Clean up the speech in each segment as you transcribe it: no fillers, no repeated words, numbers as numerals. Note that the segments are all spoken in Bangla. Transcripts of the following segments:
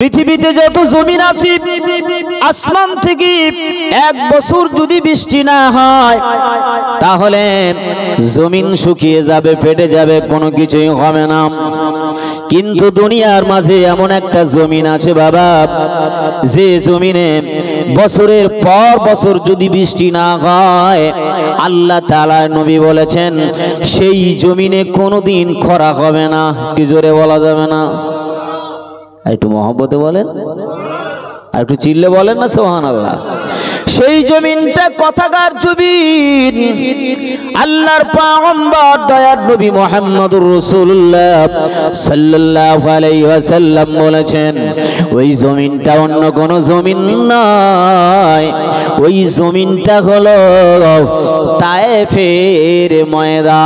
পৃথিবীতে যত জমিন আছে আসমান থেকে এক বছর যদি বৃষ্টি না হয় তাহলে জমিন শুকিয়ে যাবে, ফেটে যাবে, কোনো কিছুই হবে না। কিন্তু দুনিয়ার মাঝে এমন একটা জমিন আছে বাবা, যে জমিনে বছরের পর বছর যদি বৃষ্টি না হয়, আল্লাহ তাআলা নবী বলেছেন সেই জমিনে কোনোদিন খরা হবে না। কি জোরে বলা যাবে না? একটু মহব্বতে বলেন, আর একটু চিল্লে বলেন না সুবহানাল্লাহ। সেই জমিনটা কথাকার জমিন, আল্লাহর পয়গম্বর দয়ার নবী মুহাম্মদুর রাসূলুল্লাহ সাল্লাল্লাহু আলাইহি ওয়াসাল্লাম বলেছেন ওই জমিনটা অন্য কোন জমিন নয়, ওই জমিনটা হলো তায়েফের ময়দান।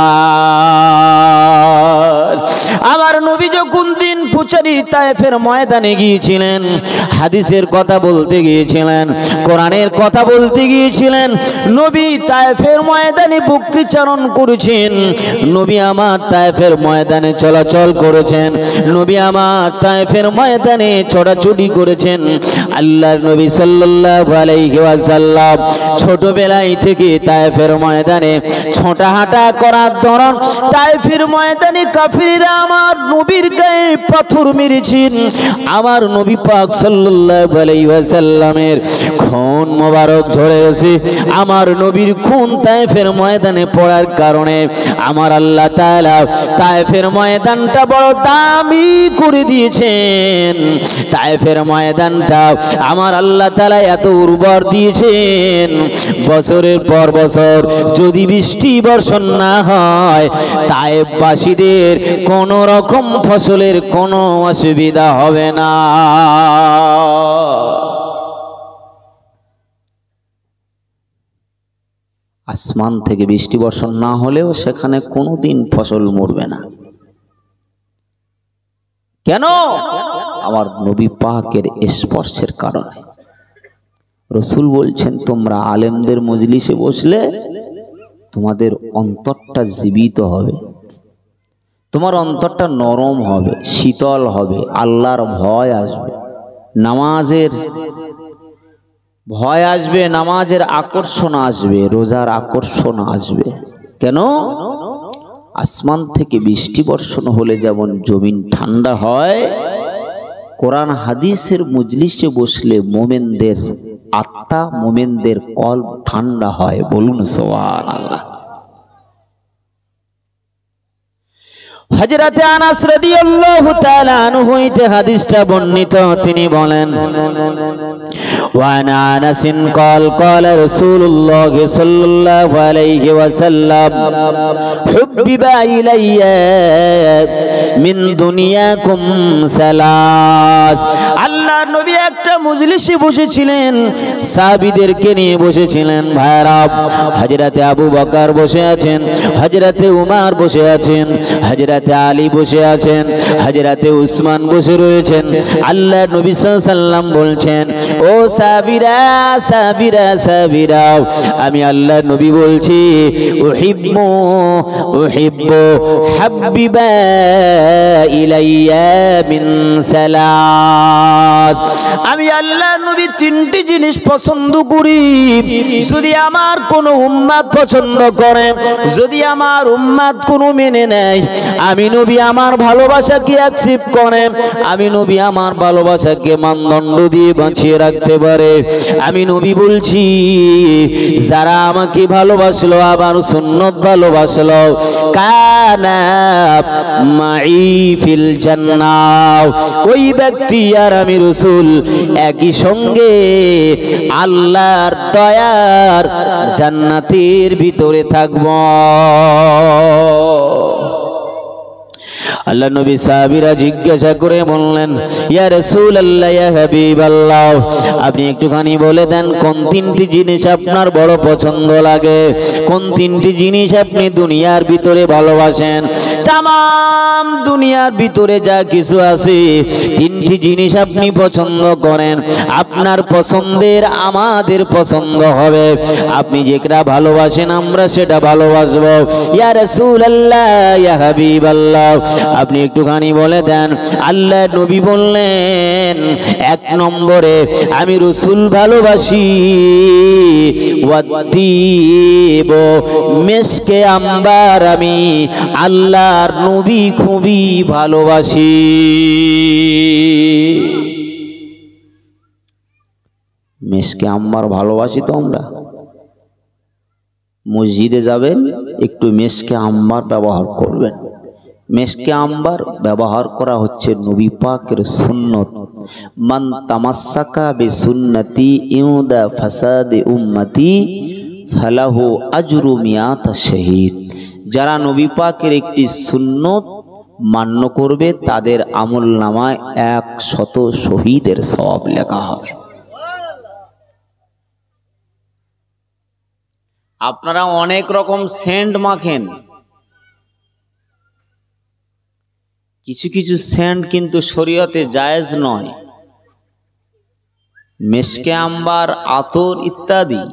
আমার নবী যখন দিন পুচারি তায়েফের ময়দানে গিয়েছিলেন, হাদিসের কথা বলতে গিয়েছিলেন, কোরআনের কথা বলতে গিয়েছিলেন, নবী তায়েফের ময়দানে বকরিচারণ করেছেন, নবী আমার তায়েফের ময়দানে চলাচল করেছেন, নবী আমার তায়েফের ময়দানে ছোটাছুটি করেছেন। আল্লাহর নবী সাল্লাল্লাহু আলাইহি ওয়াসাল্লাম ছোটবেলায় থেকে তায়েফের ময়দানে ছোটা হাঁটা করার দরুন তায়েফের ময়দানে কাফিররা আমার নবীর গায়ে পাথর মেরেছেন। আমার নবী পাক সাল্লাল্লাহু আলাইহি ওয়াসাল্লামের খুন মোবারক ঝরে গেছে। আমার নবীর খুন তায়েফের ময়দানে পড়ার কারণে আমার আল্লাহ তাআলা তায়েফের ময়দানটা বড় দামি করে দিয়েছেন। তায়েফের ময়দানটা আমার আল্লাহ তাআলা এত উর্বর দিয়েছেন, বছরের পর বছর যদি বৃষ্টি বর্ষণ না হয় তায়েফবাসীদের কোন রকম ফসলের কোনো অসুবিধা হবে না। আসমান থেকে বৃষ্টি বর্ষণ না হলেও সেখানে কোনোদিন ফসল মরবে না। কেন? আমার নবী পাকের স্পর্শের কারণে। রাসূল বলছেন তোমরা আলেমদের মজলিসে বসলে তোমাদের অন্তরটা জীবিত হবে, তোমার অন্তরটা নরম হবে, শীতল হবে, আল্লাহর ভয় আসবে, নামাজের ভয় আসবে, নামাজের আকর্ষণ আসবে, রোজার আকর্ষণ আসবে। কেন? আসমান থেকে বৃষ্টি বর্ষণ হলে যেমন জমিন ঠান্ডা হয়, কোরআন হাদিসের মজলিসে বসলে মুমিনদের আত্মা, মুমিনদের কলব ঠান্ডা হয়। বলুন সুবহানাল্লাহ। হযরত আনাস রাদিয়াল্লাহু তাআলা আনহু হইতে হাদিসটা বর্ণিত, তিনি বলেন وعن أنس قال قال رسول الله صلى الله عليه وسلم حبب إلي من دنياكم ثلاث। আল্লাহর নবী একটা মজলিসে বসেছিলেন, সাহাবীদেরকে নিয়ে বসেছিলেন। ভাইরা, হযরতে আবু বকর বসে আছেন, হযরতে উমর বসে আছেন, হযরতে আলী বসে আছেন, হযরতে উসমান বসে রয়েছেন। আল্লাহর নবী সাল্লাল্লাহু আলাইহি ওয়াসাল্লাম বলছেন ও সাহাবীরা সাহাবীরা সাহাবীরা, আমি আল্লাহর নবী বলছি উহিব্বু হাবিবা ইলাইয়া মিন সালাস। আমি আল্লাহর নবী তিনটি জিনিস পছন্দ করি। যদি আমার কোন উম্মত পছন্দ করে, যদি আমার উম্মত কোনো মেনে নেয়, আমি নবী আমার ভালোবাসাকে অ্যাকসেপ্ট করে, আমি নবী আমার ভালোবাসাকে মানদণ্ড দিয়ে বাঁচিয়ে রাখতে পারে, আমি নবী বলছি যারা আমাকে ভালোবাসলো, আবার সুন্নত ভালোবাসলো, কানা মাই ফিল জান্নাহ, ওই ব্যক্তি আর আমি রাসূল একই সঙ্গে আল্লাহর দয়ার জান্নাতের ভিতরে থাকব। আল্লাহ নবী সাহাবীরা জিজ্ঞাসা করে বললেন ইয়া রাসূলুল্লাহ ইয়া হাবিবাল্লাহ, আপনি একটুখানি বলে দেন কোন তিনটি জিনিস আপনার বড় পছন্দ লাগে, কোন তিনটি জিনিস আপনি দুনিয়ার ভিতরে ভালোবাসেন। তাম দুনিয়ার ভিতরে যা কিছু আছে, তিনটি তিনটি জিনিস আপনি পছন্দ করেন, আপনার পছন্দের আমাদের পছন্দ হবে। আপনি যেটা ভালোবাসেন আমরা সেটা ভালোবাসবো। ইয়া রাসূলুল্লাহ, ইয়া হাবিবাল্লাহ, আপনি একটুখানি বলে দেন। আল্লাহ নবী বললেন, এক নম্বরে আমি রসুল ভালোবাসি, ওয়াত্তিব মেশকে আম্বার আমি আল্লাহর নবী খুবই ভালোবাসি। মেশকে আম্বার ভালোবাসি তো আমরা। মসজিদে যাবেন, একটু মেশকে আম্বার ব্যবহার করবেন। মেশকে আম্বার ব্যবহার করা হচ্ছে নবী পাকের সুন্নত। মান তামাসসাকা বিসুন্নতি ইউদা ফাসাদে উম্মতি ফালাহু আজরু মিয়াত শহীদ। যারা নবী পাকের একটি সুন্নত মান্য করবে তাদের আমলনামায় 100 শহীদের সওয়াব লেখা হবে। আপনারা অনেক রকম সেন্ট মাখেন, কিছু কিছু সেন্ট কিন্তু শরীয়তে জায়েজ নয়। মেশকে আম্বার, আতর ইত্যাদি,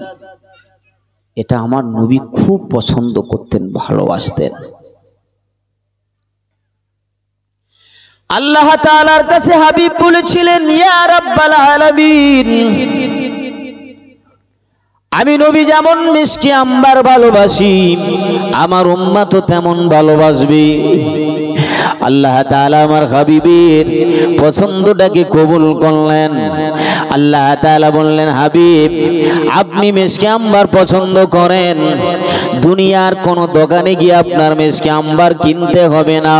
এটা আমার নবী খুব পছন্দ করতেন, ভালোবাসতেন। আল্লাহ তাআলার কাছে হাবিব বলেছিলেন, ইয়া রাব্বাল আলামিন, আমি নবী যেমন মিশকে আম্বার ভালোবাসি, আমার উম্মত তেমন ভালোবাসবে। আল্লাহ তাআলা আমার হাবিবের পছন্দটাকে কবুল করলেন। আল্লাহ তাআলা বললেন, হাবিব আপনি মিশকে আম্বার পছন্দ করেন, দুনিয়ার কোন দোকানে গিয়ে আপনার মিশকে আম্বার কিনতে হবে না।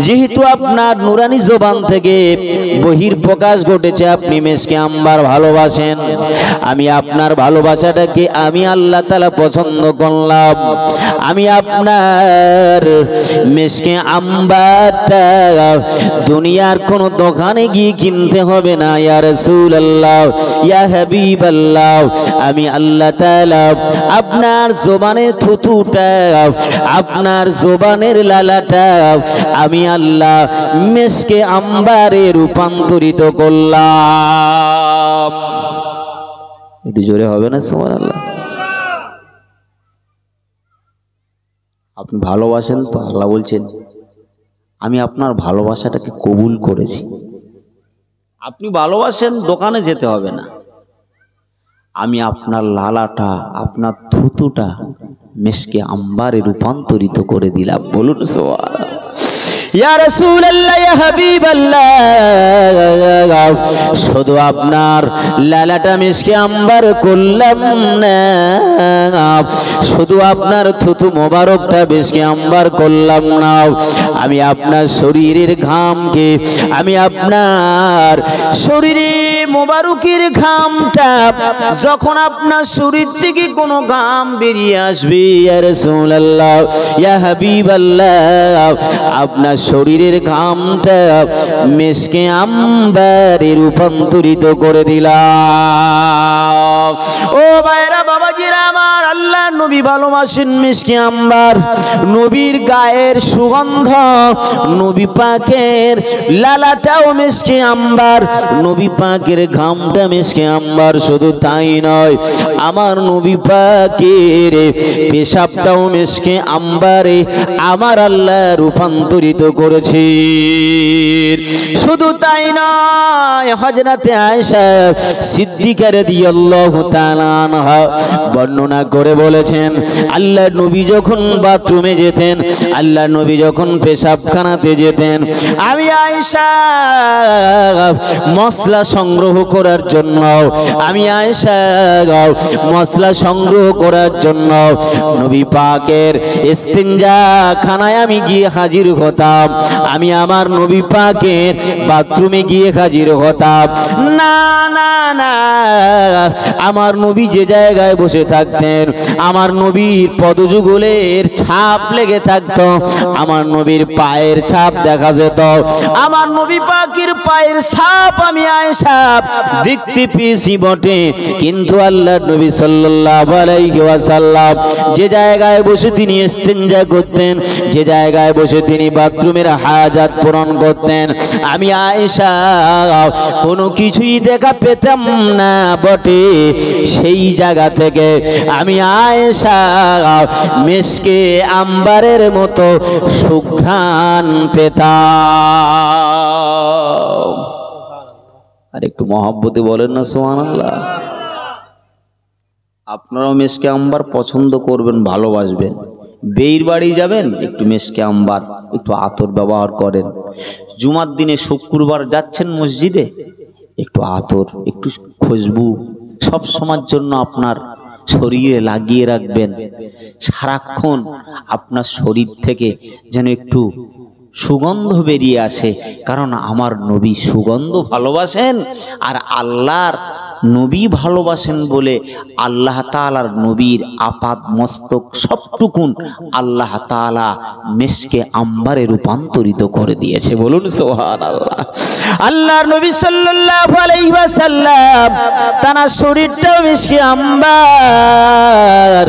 যেহেতু আপনার নুরানি জবান থেকে বহির প্রকাশ ঘটেছে আপনি মিশকে আম্বার ভালোবাসেন, আমি আপনার ভালোবাসাটাকে আমি আল্লাহ তাআলা পছন্দ করলাম। আমি আপনার মিশকে আম্বার দুনিয়ার কোন দোকানে গিয়ে কিনতে হবে না। ইয়া রাসূলুল্লাহ, ইয়া হাবিবাল্লাহ, আমি আল্লাহ তাআলা আপনার জবানের থুতুটা, আপনার জবানের লালাটা আমি আল্লাহ মিশকে আম্বারে রূপান্তরিত করলাম। একটু জোরে হবে না সুবহানাল্লাহ? আপনি ভালোবাসেন তো, আল্লাহ বলছেন আমি আপনার ভালোবাসাটাকে কবুল করেছি। আপনি ভালোবাসেন, দোকানে যেতে হবে না, আমি আপনার লালাটা, আপনার থুতুটা মিশকে আম্বারে রূপান্তরিত করে দিলাম। বলুন সুবহানাল্লাহ। ইয়া রাসূলুল্লাহ, ইয়া হাবিবাল্লাহ, শুধু আপনার লালাটা মিশকে আম্বার করলাম না, শুধু আপনার থুতু মোবারকটা মিশকে আম্বার করলাম না, আমি আপনার শরীরের ঘামকে, আমি আপনার শরীরে মোবারকের ঘামটা, যখন আপনার শরীর থেকে কোনো ঘাম বেরিয়ে আসবে, ইয়া রাসূলুল্লাহ, ইয়া হাবিবাল্লাহ, আপনার শরীরের ঘামটা মিশকে আম্বারে রূপান্তরিত করে দিলাম। ও ভাইরা, বাবাজিরা আমার, আল্লাহ নবী ভালোবাসেন মিশকে আম্বার। নবীর গায়ের সুগন্ধ, নবী পাকের লালাটাও মিশকে আম্বার, নবী পাকের ঘামটা মিশকে আম্বার। শুধু তাই নয়, আমার নবী পাকের পেশাবটাও মিশকে আম্বারে আমার আল্লাহ রূপান্তরিত করেছে। শুধু তাই নয়, হযরতে আয়েশা সিদ্দিকা রাদিয়াল্লাহু তাআলা আনহা বর্ণনা করে বলেছেন, আল্লাহ নবী যখন বাথরুমে যেতেন, আল্লাহ নবী যখন পেশাবখানাতে যেতেন, আমি আয়েশা মশলা সংগ্রহ করার জন্য, আমি আয়েশা মশলা সংগ্রহ করার জন্য নবী পাকের ইস্তিনজা খানায় আমি গিয়ে হাজির হতাম। আমি আমার নবী পাকের বাথরুমে গিয়ে হাজির হতাম। না না না, আমার নবী যে জায়গায় বসে থাকতেন, আমার নবীর পদযুগলের ছাপ লেগে থাকতো, আমার নবীর পায়ের ছাপ দেখা যেত। আমার নবী পাকের পায়ের ছাপ আমি আয়েশা দেখতে পেয়েছি বটে, কিন্তু আল্লাহর নবী সাল্লাল্লাহু আলাইহি ওয়াসাল্লাম যে জায়গায় বসে তিনি ইস্তিনজা করতেন, যে জায়গায় বসে তিনি বাথরুম বেডরুমের হাজাত পূরণ করতেন। আমি আয়েশা কোনো কিছুই দেখা পেতাম না বটে, সেই জায়গা থেকে আমি আয়েশা মেশকে আম্বারের মতো সুঘ্রাণ পেতাম। আর একটু মহব্বতে বলেন না সুবহানাল্লাহ। আপনারাও মেশকে আম্বার পছন্দ করবেন, ভালোবাসবেন। বেইর বাড়ি যাবেন, একটু মেশকে আম্বার, একটু আতর ব্যবহার করেন। জুমার দিনে শুক্রবার যাচ্ছেন মসজিদে, একটু আতর, একটু খুশবু সব সময়ের জন্য আপনার শরীরে লাগিয়ে রাখবেন। সারাক্ষণ আপনার শরীর থেকে যেন একটু সুগন্ধ বেরিয়ে আসে, কারণ আমার নবী সুগন্ধ ভালোবাসেন। আর আল্লাহর নবী ভালোবাসেন বলে আল্লাহ তাআলার নবীর আপাদ মস্তক সবটুকুন আল্লাহ তাআলা মেশকে আম্বারে রূপান্তরিত করে দিয়েছে। বলুন সুবহানাল্লাহ। আল্লাহর নবী সাল্লাল্লাহু আলাইহি ওয়াসাল্লাম তার শরীরটাও মেশকে আম্বার,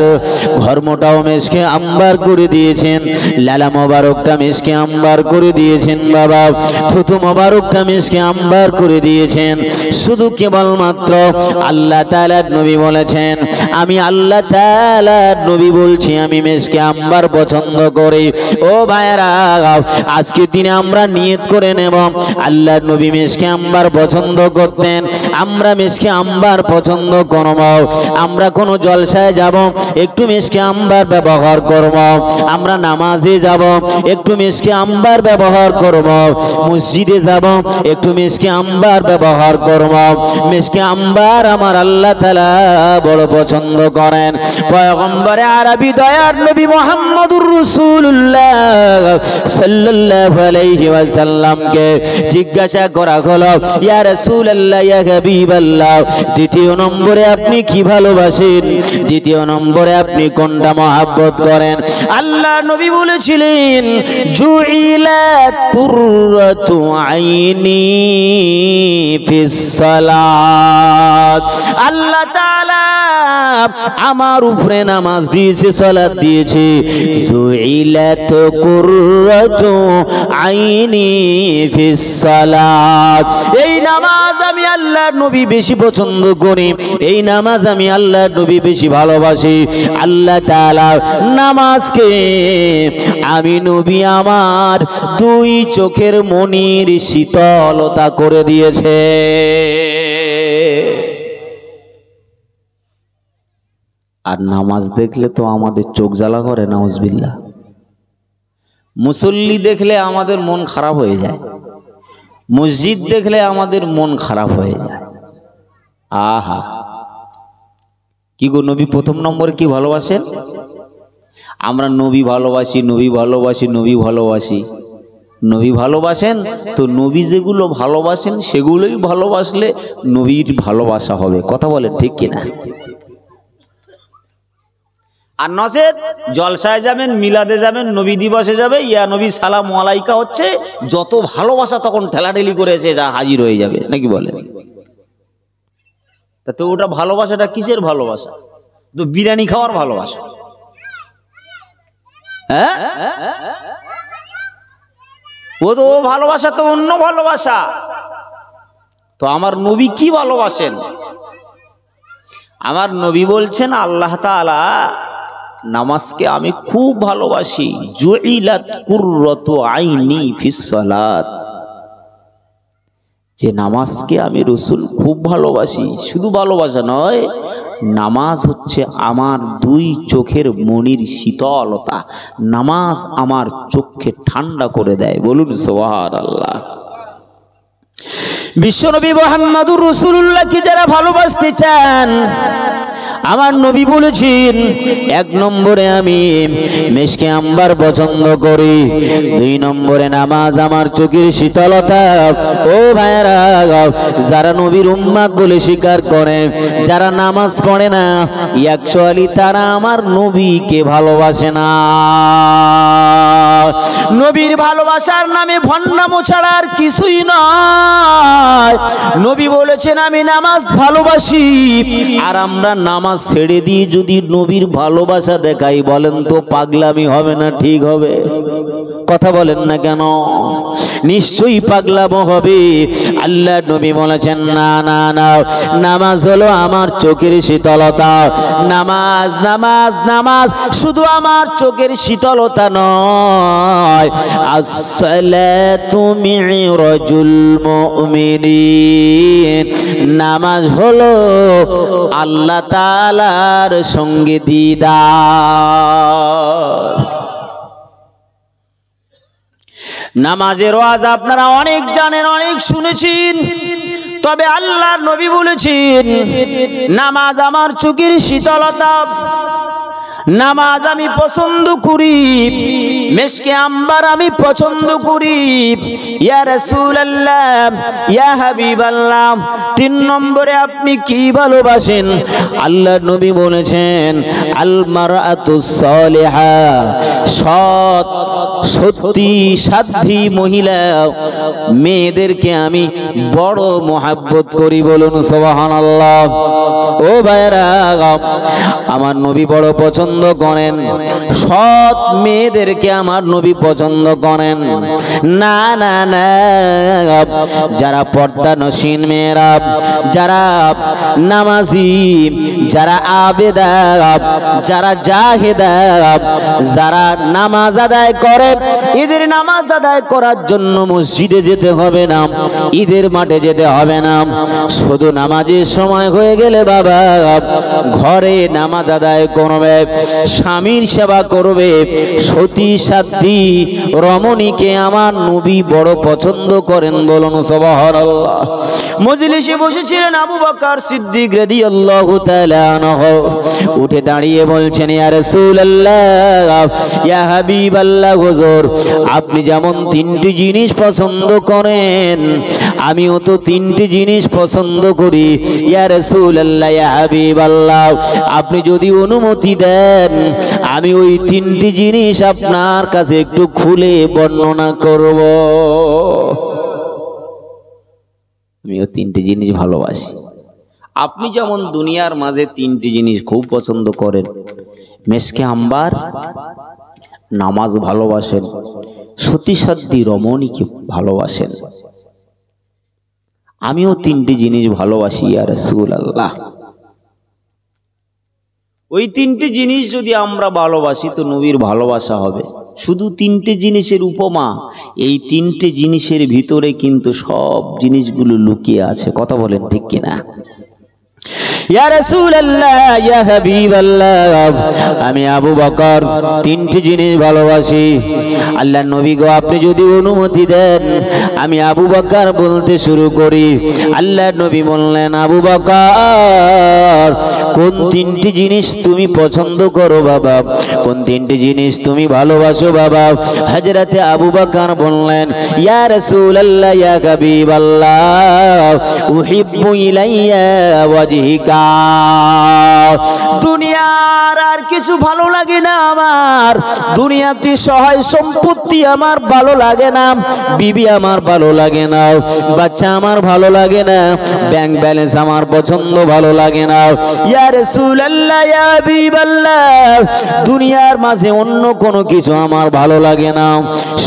ঘরমটাও মেশকে আম্বার করে দিয়েছেন, লালা মোবারকটা মেশকে আম্বার করে দিয়েছেন, বাবা থুতু মোবারকটা মেশকে আম্বার করে দিয়েছেন। শুধু কেবলমাত্র আল্লাহ তাআলার নবী বলেছেন, আমি আল্লাহ তাআলার নবী বলছি আমি মেশকে আম্বার পছন্দ করি। ও ভাইরা, আজকের দিনে আমরা নিয়ত করে নেব আল্লাহর নবী মেশকে আম্বার পছন্দ করতেন, আমরা মেশকে আম্বার পছন্দ করব। আমরা কোনো জলসায় যাব, একটু মেশকে আম্বার ব্যবহার করব। আমরা নামাজে যাব, একটু মেশকে আম্বার ব্যবহার করব। মসজিদে যাব, একটু মেশকে আম্বার ব্যবহার করব। মেশকে আম্বার আমার আল্লাহ তাআলা বড় পছন্দ করেন। পয়গম্বরে আরবি দয়ার নবী মুহাম্মদুর রাসূলুল্লাহ সাল্লাল্লাহু আলাইহি ওয়াসাল্লামকে জিজ্ঞাসা করা হলো, ইয়া রাসূলুল্লাহ, ইয়া হাবিবাল্লাহ, দ্বিতীয় নম্বরে আপনি কি ভালোবাসেন? দ্বিতীয় নম্বরে আপনি কোনটা মহব্বত করেন? আল্লাহ নবী বলেছিলেন, জুইলাত কুররাতু আইনি ফিস সালাত। আল্লাহ তাআলা আমার উপরে নামাজ দিয়েছে, সালাত দিয়েছে। জুইলাত কুররাতু আইনি ফিস সালাত। এই নামাজ আমি আল্লাহর নবী বেশি পছন্দ করি, এই নামাজ আমি আল্লাহর নবী বেশি ভালোবাসি। আল্লাহ তাআলা নামাজকে আমি নবী আমার দুই চোখের মনির শীতলতা করে দিয়েছে। আর নামাজ দেখলে তো আমাদের চোখ জ্বালা করে, নাউজুবিল্লাহ। মুসল্লি দেখলে আমাদের মন খারাপ হয়ে যায়, মসজিদ দেখলে আমাদের মন খারাপ হয়ে যায়। আহা, কি গো, নবী প্রথম নম্বরে কি ভালোবাসেন? আমরা নবী ভালোবাসি, নবী ভালোবাসি, নবী ভালোবাসি। নবী ভালোবাসেন তো নবী যেগুলো ভালোবাসেন সেগুলোই ভালোবাসলে নবীর ভালোবাসা হবে। কথা বলেন ঠিক কিনা? আর নচেত জলসায় যাবেন, মিলাদে যাবেন, নবী দিবসে যাবে, ইয়া নবী সালাম আলাইকা হচ্ছে, যত ভালোবাসা তখন ঠেলাঠেলি করে এসে যা হাজির হয়ে যাবে, নাকি বলেন? তা তো ওটা ভালোবাসাটা কিসের ভালোবাসা? তো বিরিয়ানি খাওয়ার ভালোবাসা। হ্যাঁ, ও তো ও ভালোবাসা তো অন্য ভালোবাসা। তো আমার নবী কি ভালোবাসেন? আমার নবী বলছেন, আল্লাহ তাআলা নামাজকে আমি খুব ভালোবাসি। জুইলাত কুররাতু আইনি ফিস সালাত। যে নামাজকে আমি রাসূল খুব ভালোবাসি, শুধু ভালোবাসা নয়, নামাজ হচ্ছে আমার দুই চোখের মনির শীতলতা। নামাজ আমার চোখকে ঠান্ডা করে দেয়। বলুন সুবহানাল্লাহ। বিশ্বনবী মুহাম্মদুর রাসূলুল্লাহকে যারা ভালোবাসতে চান, আমার নবী বলেছেন, এক নম্বরে আমি মেশকে আম্বার পছন্দ করি, দুই নম্বরে নামাজ আমার চোখের শীতলতা। ও ভাইরা, যারা নবীর উম্মত বলে স্বীকার করে, যারা নামাজ পড়ে না, অ্যাকচুয়ালি তারা আমার নবীকে ভালোবাসে না। নবীর ভালোবাসার নামে ভণ্ডামো ছাড়া আর কিছুই নয়। নবী বলেছেন, আমি নামাজ ভালোবাসি। আর আমরা নামাজ ছেড়ে দিয়ে যদি নবীর ভালোবাসা দেখাই, বলেন তো পাগলামি হবে না ঠিক হবে? কথা বলেন না কেন? নিশ্চয়ই পাগলামো হবে। আল্লাহ নবী বলেছেন না না না, নামাজ হলো আমার চোখের শীতলতা। নামাজ নামাজ নামাজ শুধু আমার চোখের শীতলতা নয়, আসসালাতু মিরাজুল মুমিনিন, নামাজ হলো আল্লাহ তাআলার সঙ্গে দিদার। নামাজের ওয়াজ আপনারা অনেক জানেন, অনেক শুনেছেন, তবে আল্লাহর নবী বলেছেন নামাজ আমার চোখের শীতলতা। নামাজ আমি পছন্দ করি, মেশকে আম্বার আমি পছন্দ করি। ইয়া রাসূলুল্লাহ, ইয়া হাবিবাল্লাহ, 3 নম্বরে আপনি কি ভালোবাসেন? আল্লাহর নবী বলেছেন আল মারআতুস সালিহা, সৎ সত্যি সাধ্যী মহিলা মেয়েদেরকে আমি বড় মোহাব্বত করি। বলুন সুবহানাল্লাহ। ও ভাইরা, আমার নবী বড় পছন্দ করেন, সৎ মেয়েদেরকে আমার নবী পছন্দ করেন। না না না, যারা পর্দানসীন মেয়েরা, যারা নামাজি, যারা আবেদা, যারা জাহেদা, যারা নামাজ আদায় করে, ঈদের নামাজ আদায় করার জন্য মসজিদে যেতে হবে না, ঈদের মাঠে যেতে হবে না। শুধু নামাজের সময় হয়ে গেলে বাবা ঘরে নামাজ আদায় করবে, স্বামীর সেবা করবে। সতী সাধ্যী রমণীকে আমার নবী বড় পছন্দ করেন। বলুন সুবহানাল্লাহ। মজলিসে বসেছিলেন আবু বকর সিদ্দিক রাদিয়াল্লাহু তাআলা আনহু, উঠে দাঁড়িয়ে বলছেন ইয়া রাসূলুল্লাহ, ইয়া হাবিবাল্লাহ, হুজুর আপনি যেমন 3টি জিনিস পছন্দ করেন, আমিও তো 3টি জিনিস পছন্দ করি। ইয়া রাসূলুল্লাহ, ইয়া হাবিবাল্লাহ, আপনি যদি অনুমতি দেন আমি ওই 3টি জিনিস আপনার কাছে একটু খুলে বর্ণনা করব। আমিও 3টি জিনিস ভালোবাসি। আপনি যেমন দুনিয়ার মাঝে 3টি জিনিস খুব পছন্দ করেন, মেশকে আম্বার, নামাজ ভালোবাসেন, সতী সাধ্যী রমণীকে ভালোবাসেন, আমিও 3টি জিনিস ভালোবাসি ইয়া রাসূলুল্লাহ। ওই 3টি জিনিস যদি আমরা ভালোবাসি তো নবীর ভালোবাসা হবে। শুধু 3টে জিনিসের উপমা, এই 3টে জিনিসের ভিতরে কিন্তু সব জিনিসগুলো লুকিয়ে আছে। কথা বলেন ঠিক কিনা? ইয়া রাসূলুল্লাহ, ইয়া হাবিবাল্লাহ, আমি আবু বকর 3টি জিনিস ভালোবাসি। আল্লাহর নবী গো, আপনি যদি অনুমতি দেন আমি আবু বকর বলতে শুরু করি। আল্লাহর নবী বললেন আবু বকর, কোন 3টি জিনিস তুমি পছন্দ করো বাবা? কোন 3টি জিনিস তুমি ভালোবাসো বাবা? হযরতে আবু বকর বললেন ইয়া রাসূলুল্লাহ, ইয়া হাবিবাল্লাহ, উহিব্বু ইলাইয়া ওয়াজহিকা, দুনিয়ার আর কিছু ভালো লাগে না আমার, দুনিয়াতে সহায় সম্পত্তি আমার ভালো লাগে না, বিবি আমার ভালো লাগে না, বাচ্চা আমার ভালো লাগে না, ব্যাংক ব্যালেন্স আমার পছন্দ ভালো লাগে না। ইয়া রাসূলুল্লাহ, ইয়া হাবিবাল্লাহ, দুনিয়ার মাঝে অন্য কোনো কিছু আমার ভালো লাগে না,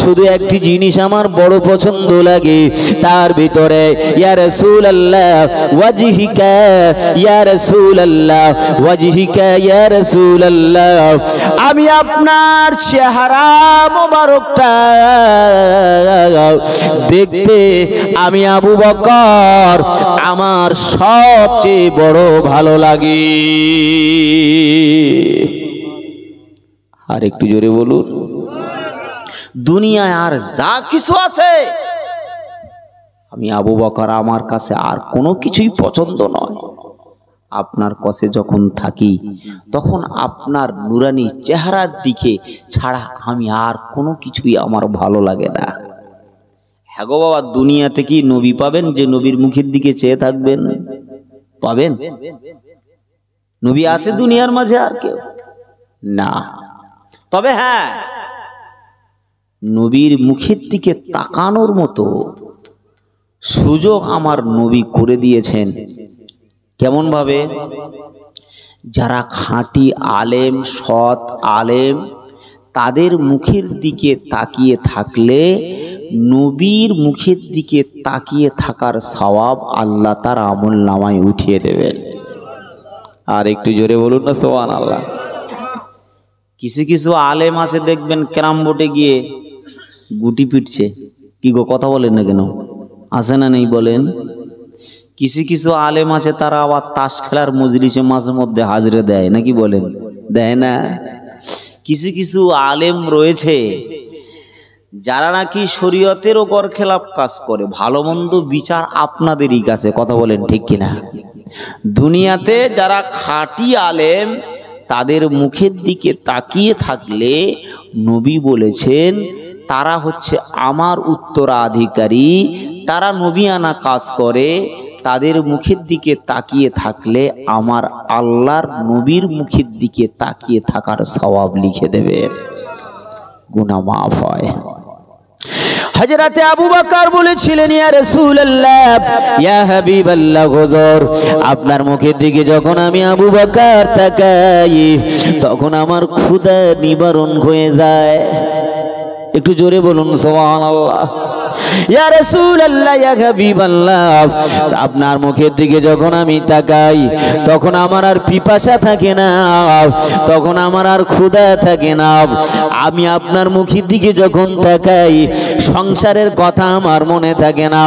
শুধু একটি জিনিস আমার বড় পছন্দ লাগে, তার ভিতরে ইয়া রাসূলুল্লাহ ওয়াজহিকা, ইয়া রাসূলুল্লাহ ওয়াজহিকা, ইয়া রাসূলুল্লাহ, আমি আপনার চেহারা মোবারকটা দেখতে আমি আবু বকর আমার সবচেয়ে বড় ভালো লাগে। আর একটু জোরে বলুন। দুনিয়ায় আর যা কিছু আছে আমি আবু বকর আমার কাছে আর কোনো কিছুই পছন্দ নয়। আপনার কাছে যখন থাকি তখন আপনার নুরানি চেহারার দিকে ছাড়া আমি আর কোনো কিছুই আমার ভালো লাগে না। হ্যাঁ গো বাবা, দুনিয়াতে কি নবী পাবেন যে নবীর মুখের দিকে চেয়ে থাকবেন? পাবেন? নবী আছে দুনিয়ার মাঝে আর কেউ না। তবে হ্যাঁ, নবীর মুখের দিকে তাকানোর মতো সুযোগ আমার নবী করে দিয়েছেন। কেমন ভাবে? যারা খাঁটি আলেম, সৎ আলেম, তাদের মুখের দিকে তাকিয়ে থাকলে নবীর মুখের দিকে তাকিয়ে থাকার সওয়াব আল্লাহ তার আমল নামায় উঠিয়ে দেবেন। আর একটু জোরে বলুন না সুবহানাল্লাহ। কিছু কিছু আলেম আছে দেখবেন ক্যারাম বোর্ডে গিয়ে গুটি পিটছে। কি গো কথা বলেন না কেন? আছে না নেই বলেন? কিছু কিছু আলেম আছে তারা আবার তাস খেলার মজলিসে মাঝে মধ্যে হাজিরা দেয়, নাকি বলেন? দেয় না? কিছু কিছু আলেম রয়েছে যারা নাকি শরীয়তের ওপর খেলাফ কাজ করে। ভালো মন্দ বিচার আপনাদেরই কাছে, কথা বলেন ঠিক কিনা? দুনিয়াতে যারা খাঁটি আলেম তাদের মুখের দিকে তাকিয়ে থাকলে নবী বলেছেন তারা হচ্ছে আমার উত্তরাধিকারী, তারা নবিয়ানা কাজ করে। তাদের মুখের দিকে তাকিয়ে থাকলে আমার আল্লাহর নবীর মুখের দিকে তাকিয়ে থাকার সওয়াব লিখে দেবে, গুনাহ মাফ হয়। হযরতে আবু বকর বলেছিলেন, ইয়া রাসূলুল্লাহ, ইয়া হাবিবাল্লাহ, হুজুর আপনার মুখের দিকে যখন আমি আবু বকর তাকাই তখন আমার ক্ষুধা নিবারণ হয়ে যায়। একটু জোরে বলুন সুবহানাল্লাহ। ইয়া রাসূলুল্লাহ, ইয়া হাবিবাল্লাহ, আপনার মুখের দিকে যখন আমি তাকাই তখন আমার আর পিপাসা থাকে না, তখন আমার আর ক্ষুধা থাকে না। আমি আপনার মুখের দিকে যখন তাকাই সংসারের কথা আমার মনে থাকে না,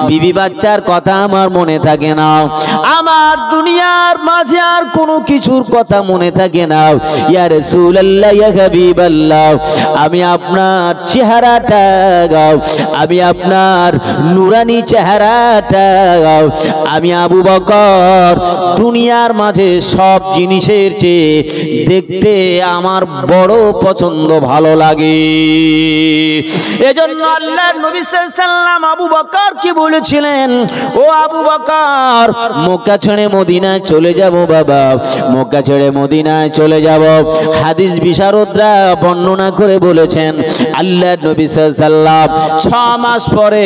বিবি বাচ্চার কথা আমার মনে থাকে না, আমার দুনিয়ার মাঝে আর কোনো কিছুর কথা মনে থাকে না। ইয়া রাসূলুল্লাহ, ইয়া হাবিবাল্লাহ, আমি আপনার চেহারাটা, আমি আপনার নুরানি চেহারাটা, আমি আবু বকর দুনিয়ার মাঝে সব জিনিসের চেয়ে দেখতে আমার বড় পছন্দ, ভালো লাগে। এজন্য আল্লাহর নবী সাল্লাল্লাহু আলাইহি ওয়াসাল্লাম আবু বকর কি বলেছিলেন, ও আবু বকর মক্কা ছেড়ে মদিনায় চলে যাব বাবা, মক্কা ছেড়ে মদিনায় চলে যাব। হাদিস বিশারদরা বর্ণনা করে বলেছেন আল্লাহর নবী সাল্লাল্লাহু আলাইহি ওয়াসাল্লাম 6 মাস পরে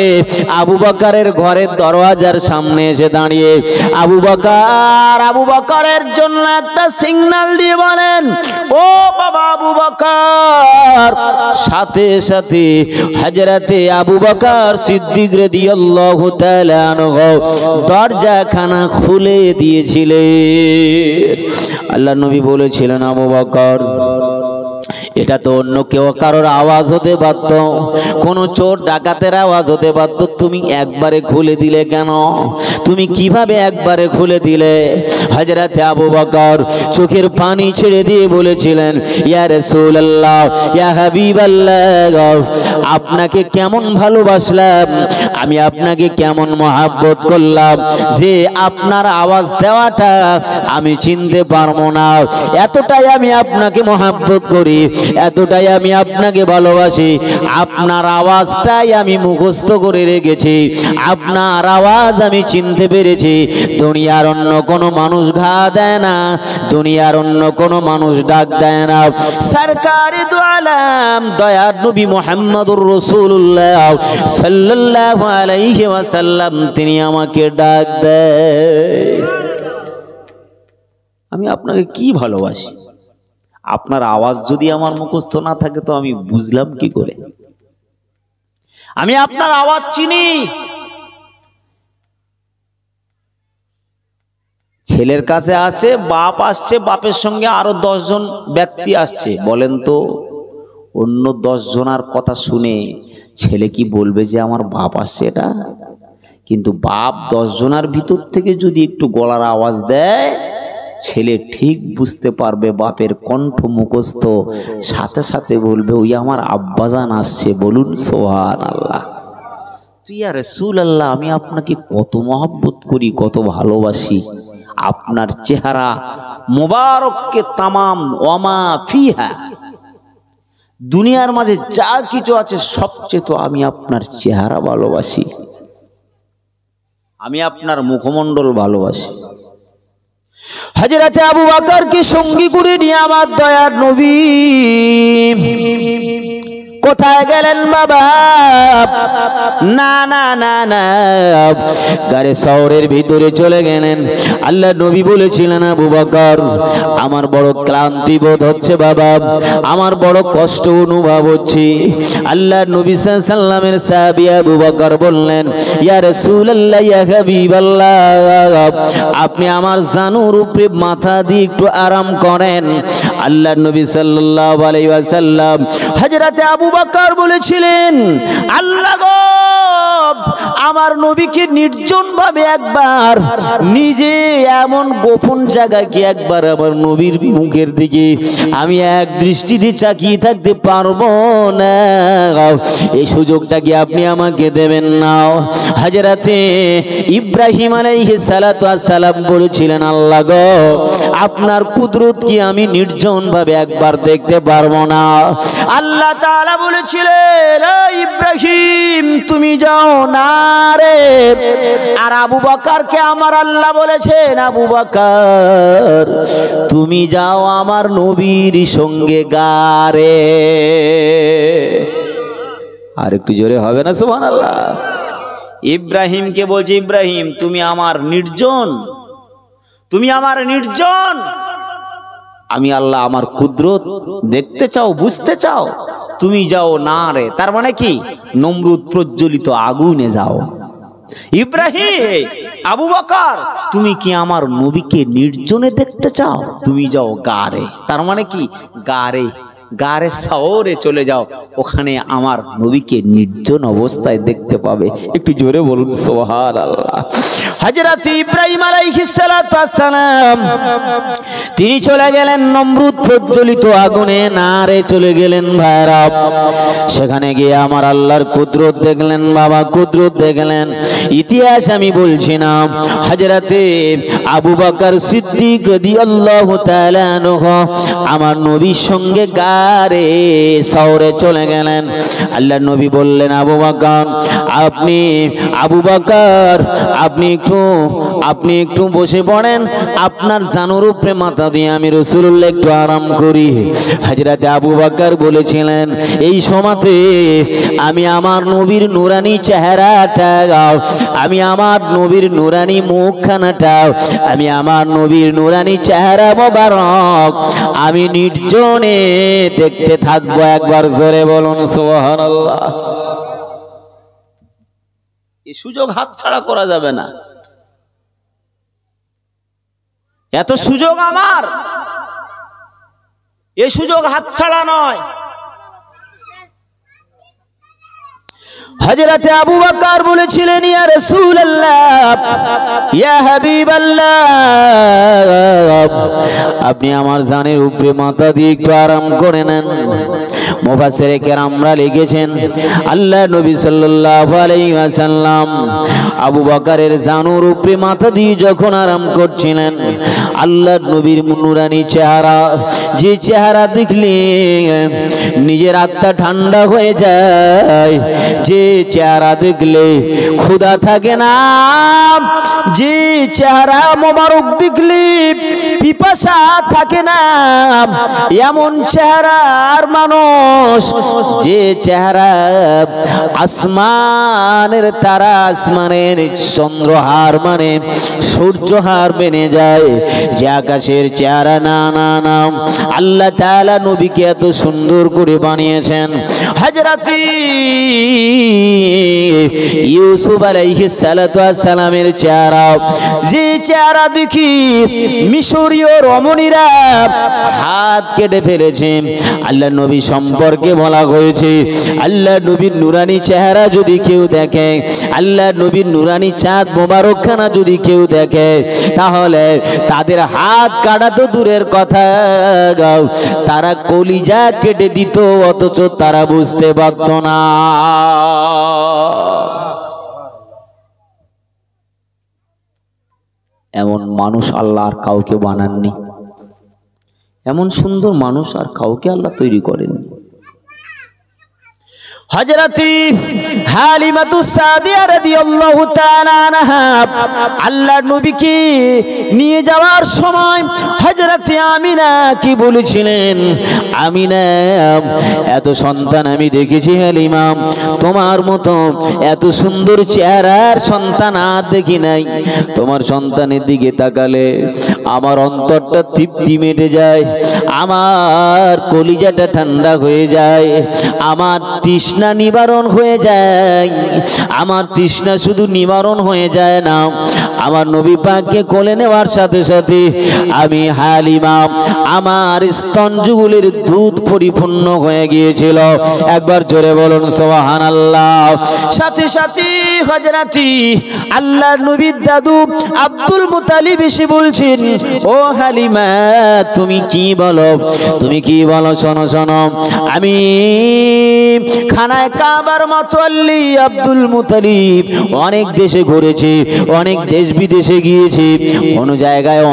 আবু বকরের ঘরের দরওয়াজার সামনে এসে দাঁড়িয়ে আবু বকরের জন্য একটা সিগন্যাল দিয়ে বলেন, ও বাবা আবু বকর। সাথে সাথে হযরতে আবু বকর সিদ্দিক রাদিয়াল্লাহু তাআলা আনহু দরজাখানা খুলে দিয়েছিলেন। আল্লাহর নবী বলেছিলেন, আবু বকর এটা তো অন্য কেউ কারোর আওয়াজ হতে পারত, কোন চোর ডাকাতের আওয়াজ হতে পারত, তুমি একবারে খুলে দিলে কেন? তুমি কিভাবে একবারে খুলে দিলে? হযরতে আবু বকর চোখের পানি ছেড়ে দিয়ে বলেছিলেন, ইয়া রাসূলুল্লাহ, ইয়া হাবিবাল্লাহ, আপনাকে কেমন ভালোবাসলাম, আমি আপনাকে কেমন মহব্বত করলাম যে আপনার আওয়াজ দেওয়াটা আমি চিনতে পারবো না। এতটাই আমি আপনাকে মহব্বত করি, এতটাই আমি আপনাকে ভালোবাসি, আপনার আওয়াজটাই আমি মুখস্থ করে রেখেছি, আপনার আওয়াজ আমি চিনতে পেরেছি। দুনিয়ার অন্য কোনো মানুষ ঘা দেয় না, দুনিয়ার অন্য কোনো মানুষ ডাক দেয় না। সরকারে দু আলম দয়ার নবী মুহাম্মদুর রাসূলুল্লাহ সাল্লাল্লাহু আলাইহি ওয়াসাল্লাম তিনি আমাকে ডাক দেয়। আমি আপনাকে কি ভালোবাসি, আপনার আওয়াজ যদি আমার মুখস্থ না থাকে তো আমি বুঝলাম কি করে? আমি আপনার আওয়াজ চিনি। ছেলের কাছে আসে, বাপ আসছে, বাপের সঙ্গে আরো 10 জন ব্যক্তি আসছে। বলেন তো অন্য 10 জনার কথা শুনে ছেলে কি বলবে যে আমার বাপ আসছে? এটা কিন্তু বাপ 10 জনার ভিতর থেকে যদি একটু গলার আওয়াজ দেয় ছেলে ঠিক বুঝতে পারবে বাপের কণ্ঠ মুখস্থ, সাথে সাথে বলবে ওই আমার আব্বাজান আসছে। বলুন সুবহানাল্লাহ। তুই ইয়া রাসূলুল্লাহ, আমি আপনাকে কত মহব্বত করি, কত ভালোবাসি। আপনার চেহারা মোবারককে তামাম ওয়ামা ফিহা, দুনিয়ার মাঝে যা কিছু আছে সবচেয়ে তো আমি আপনার চেহারা ভালোবাসি, আমি আপনার মুখমণ্ডল ভালোবাসি। হযরতে আবু বকরকে সঙ্গী করে নিয়ে আমার দয়ার নবী কোথায় গেলেন বাবা? না না না না, গারে শহরের ভিতরে চলে গেলেন। আল্লাহ নবী বলেছিলেন, আবু বকর আমার বড় ক্লান্তি বোধ হচ্ছে বাবা, আমার বড় কষ্ট অনুভব হচ্ছে। আল্লাহ নবী সাল্লাল্লাহু আলাইহি ওয়াসাল্লামের সাহাবী আবু বকর বললেন, ইয়া রাসূলুল্লাহ, ইয়া হাবিবাল্লাহ, আপনি আমার জানুর উপরে মাথা দিয়ে একটু আরাম করেন। আল্লাহ নবী সাল্লাল্লাহু আলাইহি ওয়াসাল্লাম হযরতে আবু বকর বলেছিলেন, আল্লাহ গো, আমার নবীকে নির্জন ভাবে একবার নিজে এমন গোপন জায়গায় কি একবার আমার নবীর মুখের দিকে আমি এক দৃষ্টিতে তাকিয়ে থাকতে পারবো না? এই সুযোগটা কি আপনি আমাকে দেবেন না? হযরতে ইব্রাহিম আলাইহিস সালাতু ওয়াস সালাম বলেছিলেন, আল্লাহ গো, আপনার কুদরত কি আমি নির্জন ভাবে একবার দেখতে পারবো না? আল্লাহ তাআলা বলেছিলেন, ইব্রাহিম তুমি যাও না রে। আর আবু বকরকে আমার আল্লাহ বলেছেন, আবু বকর তুমি যাও আমার নবীর সঙ্গে গারে। আর একটু জোরে হবে না সুবহানাল্লাহ? ইব্রাহিমকে বলছে, ইব্রাহিম তুমি আমার নির্জন, তুমি আমার নির্জন, আমি আল্লাহ আমার কুদরত দেখতে চাও, বুঝতে চাও, তুমি যাও না রে। তার মানে কি? নমরুদ প্রজ্বলিত আগুনে যাও। ইব্রাহিম, আবু বকর তুমি কি আমার নবীকে নির্জনে দেখতে চাও? তুমি যাও গারে। তার মানে কি? গারে, গারে শহরে চলে যাও, ওখানে আমার নবীকে নির্জন অবস্থায় দেখতে পাবে। একটু জোরে বলুন সুবহানাল্লাহ। হযরত ইব্রাহিম আলাইহিস সালাতু ওয়াস সালাম তিনি চলে গেলেন নমরুদ প্রজ্বলিত আগুনে, নারে চলে গেলেন ভাইরা। সেখানে গিয়ে আমার আল্লাহর কুদরত দেখলেন বাবা, কুদরত দেখলেন। ইতিহাস আমি বলছি না। হযরতে আবু বকর সিদ্দিক রাদিয়াল্লাহু তাআলা আনহু আমার নবীর সঙ্গে গারে শহরে চলে গেলেন। আল্লাহ নবী বললেন, আবু বকর আপনি, আবু বকর আপনি একটু বসে পড়েন, আপনার জানুর উপরে মাথা দিয়ে আমি রাসূলুল্লাহ একটু আরাম করি। হযরতে আবু বকর বলেছিলেন, এই সময়তে আমি আমার নবীর নুরানি চেহারাটা, আমি আমার নবীর নুরানি মুখখানাটা, আমি আমার নবীর নুরানি চেহারা মোবারক আমি নির্জনে দেখতে থাকবো। একবার জোরে বলুন সুবহানাল্লাহ। এই সুযোগ হাতছাড়া করা যাবে না। এত সুযোগ আমার, এই সুযোগ হাতছাড়া নয়। হযরতে আবু বকর বলেছিলেন, ইয়া রাসূলুল্লাহ, ইয়া হাবিবাল্লাহ, আপনি আমার জানের উপরে মাথা দিয়ে একটু আরাম করে নেন। মুফাসসিরে কেরামরা লিখেছেন, আল্লাহ নবী সাল্লাল্লাহু আলাইহি ওয়াসাল্লাম আবু বকরের জানুর উপরে মাথা দিয়ে যখন আরাম করছিলেন, আল্লাহ নবীর নুরানি চেহারা, যে চেহারা দেখলে নিজের আত্মা ঠান্ডা হয়ে যায়, যে চেহারা দেখলে ক্ষুধা থাকে না, যে চেহারা মোবারক দেখলে পিপাসা থাকে না, এমন চেহারার মানুষ, যে চেহারা আসমানের তারা, আসমানের চন্দ্রহার মানে সূর্যহার বেনে যায়, যে আকাশের চেহারা, না না না, আল্লাহ তাআলা নবীকে এত সুন্দর করে বানিয়েছেন। হযরত ইউসুফ আলাইহিস সালাতু ওয়াস সালামের চেহারা, যে চেহারা দেখি মিশরীয় রমণীরা হাত কেটে ফেলেছে। আল্লাহ নবী সম্পর্কে বলা হয়েছে, আল্লাহ নবীর নুরানি চেহারা যদি কেউ দেখে, আল্লাহ নবীর নুরানি চাঁদ মোবারকখানা যদি কেউ দেখে, তাহলে তাদের হাত কাটা তো দূরের কথা, তারা কলিজা কেটে দিত, অথচ তারা বুঝতে পারত না। এমন মানুষ আল্লাহ আর কাউকে বানাননি, এমন সুন্দর মানুষ আর কাউকে আল্লাহ তৈরি করেননি। হযরতি হালিমাতুস সাদিয়া রাদিয়াল্লাহু তাআলা আনহা আল্লাহর নবীকে নিয়ে যাওয়ার সময় হযরতি আমিনা কি বলেছিলেন, আমিনা এত সন্তান আমি দেখেছি হালিমা, তোমার মতো এত সুন্দর চেহারার সন্তান আর দেখি নাই। তোমার সন্তানের দিকে তাকালে আমার অন্তরটা তৃপ্তি মেটে যায়, আমার কলিজাটা ঠান্ডা হয়ে যায়, আমার তৃষ্ণা নিবারণ হয়ে যায়। আমার তৃষ্ণা শুধু নিবারণ হয়ে যায় না, আমার নবী পাককে কোলে নেওয়ার সাথে সাথে আমি হালিমা আমার স্তনযুগলের দুধ পরিপূর্ণ হয়ে গিয়েছিল। একবার জোরে বলুন সুবহানাল্লাহ। সাথে সাথে হযরতি আল্লাহর নবীর দাদু আব্দুল মুতালিব এসে বলছেন, ও হালিমা তুমি কি বলো, তুমি কি বলো, শোনো শোনো, আমি খানায় কাবার মতোয়াল্লি আব্দুল মুতালিব অনেক দেশে ঘুরেছি, অনেক দেশ বিদেশে গিয়েছি,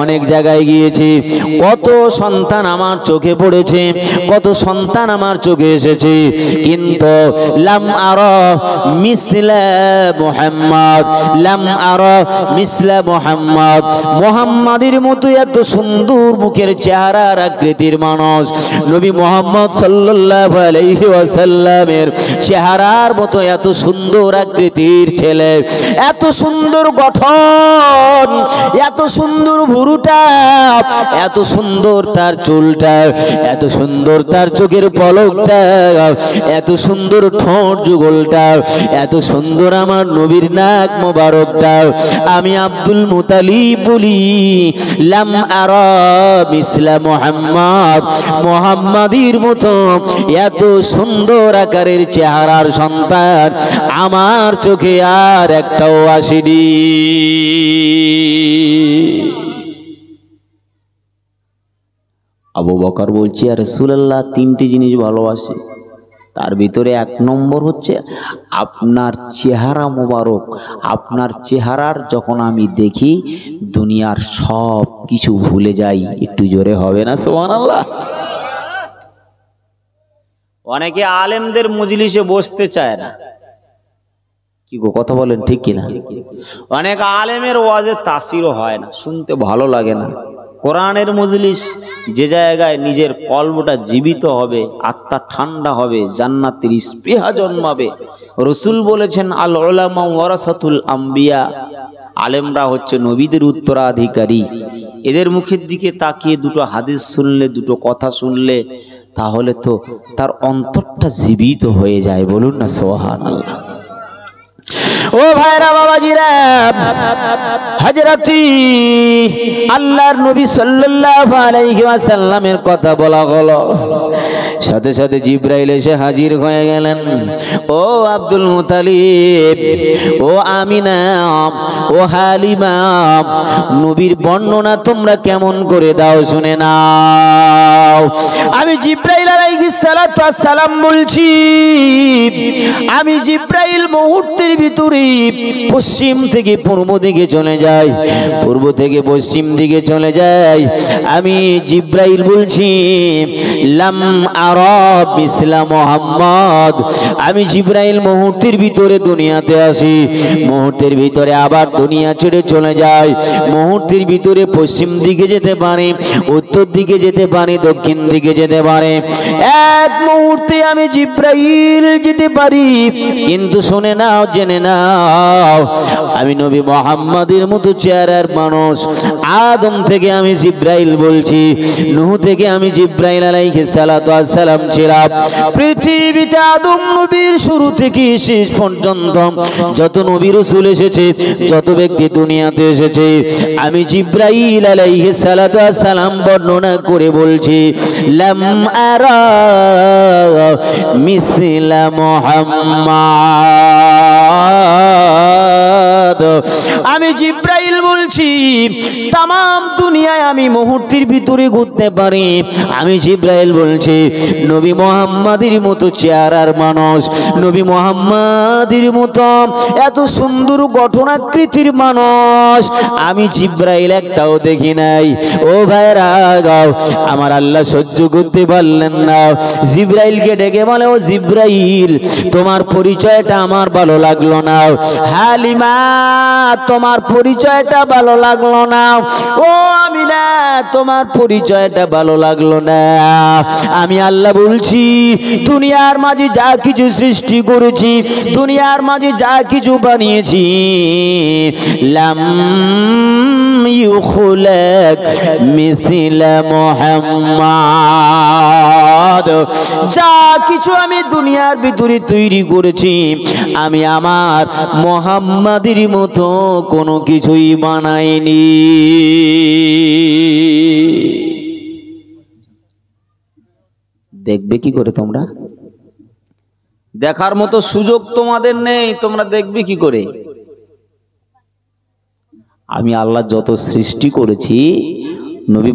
অনেক জায়গায় গিয়েছি, কত সন্তান আমার চোখে পড়েছে, কত সন্তান আমার চোখে এসেছে, কিন্তু লাম আরা মিসলা মুহাম্মদ, লাম আরা মিসলা মুহাম্মদ, মুহাম্মাদের মতো এত সুন্দর মুখের চেহারার আকৃতির মানুষ নবী মুহাম্মদ সাল্লাল্লাহু আলাইহি ওয়াসাল্লামের চেহারার মতো এত সুন্দর আকৃতির ছেলে, এত সুন্দর গঠন, এত সুন্দর ভুরুটা, এত সুন্দর তার চুলটা, এত সুন্দর তার চোখের পলকটা, এত সুন্দর ঠোঁট যুগলটা, এত সুন্দর আমার নবীর নাক মোবারকটা। আমি আব্দুল মুতালিব বলি লাম আরা মিসলা মুহাম্মদ, মুহাম্মাদির মতো এত সুন্দর আকারের চেহারার সন্তান আমার চোখে আর একটাও আসেনি। আবু বকর বলছি, আর রাসূলুল্লাহ তিনটি জিনিস ভালোবাসে, তার ভিতরে এক নম্বর হচ্ছে আপনার চেহারা মোবারক। আপনার চেহারার যখন আমি দেখি দুনিয়ার সব কিছু ভুলে যাই। একটু জোরে হবে না সুবহানাল্লাহ? অনেকে আলেমদের মজলিসে বসতে চায় না, কি গো কথা বলেন ঠিক কিনা? অনেক আলেমের ওয়াজে তাসিরও হয় না, শুনতে ভালো লাগে না। কোরআনের মজলিস যে জায়গায় নিজের কলবটা জীবিত হবে, আত্মা ঠান্ডা হবে, জান্নাতের স্পৃহা জন্মাবে। রাসূল বলেছেন আল উলামা ওয়ারাসাতুল আম্বিয়া, আলেমরা হচ্ছে নবীদের উত্তরাধিকারী। এদের মুখের দিকে তাকিয়ে দুটো হাদিস শুনলে, দুটো কথা শুনলে, তাহলে তো তার অন্তরটা জীবিত হয়ে যায়। বলুন না সুবহানাল্লাহ। ও ভাইরা বাবাজিরা, হযরতি আল্লাহর নবী সাল্লাল্লাহু আলাইহি ওয়াসাল্লামের কথা বলা হলো, সাথে সাথে জিবরাইল এসে হাজির হয়ে গেলেন। ও আব্দুল মুতালিব, ও আমিনা, ও হালিমা, নবীর বর্ণনা তোমরা কেমন করে দাও শুনে নাও। আমি জিবরাইল আলাইহিস সালাতু ওয়াস সালাম বলছি, আমি জিবরাইল মুহূর্তের ভিতরে পশ্চিম থেকে পূর্ব দিকে চলে যাই, পূর্ব থেকে পশ্চিম দিকে চলে যাই। আমি জিবরাইল বলছি লাম আরা মিসলা মুহাম্মদ। আমি জিবরাইল মুহূর্তের ভিতরে দুনিয়াতে আসি, মুহূর্তের ভিতরে আবার দুনিয়া ছেড়ে চলে যাই। মুহূর্তের ভিতরে পশ্চিম দিকে যেতে পারে, উত্তর দিকে যেতে পারে, দক্ষিণ দিকে যেতে পারে। এক মুহূর্তে আমি জিবরাইল যেতে পারি, কিন্তু শুনে নাও, জেনে নাও, আমি নবী মুহাম্মাদের মতো চেহারার মানুষ। আদম থেকে আমি জিবরাইল বলছি, নূহ থেকে আমি জিবরাইল আলাইহিস সালাতু ওয়াস সালাম ছিলাম। পৃথিবীতে আদম নবীর শুরু থেকে শেষ পর্যন্ত যত নবী রাসূল এসেছে, যত ব্যক্তি দুনিয়াতে এসেছে, আমি জিবরাইল আলাইহিস সালাতু ওয়াস সালাম বর্ণনা করে বলছি লাম আরা মিসলা মুহাম্মাদ। আমি জিব্রাইল বলছি তাম দুনিয়ায় আমি মুহূর্তের ভিতরে ঘুরতে পারি। আমি জিব্রাইল বলছি নবী মুহাম্মাদের মতো চেহারার মানুষ, নবী মুহাম্মাদের মতো এত সুন্দর গঠনাকৃতির মানুষ আমি জিব্রাইল একটাও দেখি নাই। ও ভাইরা গাও, আমার আল্লাহ সহ্য করতে পারলেন না, জিব্রাইলকে ডেকে বলে, ও জিব্রাইল তোমার পরিচয়টা আমার ভালো লাগলো না। হালিমা তোমার পরিচয়টা ভালো লাগলো না। ও আমিনা তোমার পরিচয়টা ভালো লাগলো না। আমি আল্লাহ বলছি দুনিয়ার মাঝে যা কিছু সৃষ্টি করেছি, দুনিয়ার মাঝে যা কিছু বানিয়েছি, লাম ইউখলাক মিসলা মুহাম্মাদ, যা কিছু আমি দুনিয়ার ভিতরে তৈরি করেছি আমি আমার মুহাম্মাদের মতো কোনো কিছুই বানাইনি। দেখবে কি করে তোমরা? দেখার মতো সুযোগ তোমাদের নেই, তোমরা দেখবে কি করে? আমি আল্লাহ যত সৃষ্টি করেছি নবী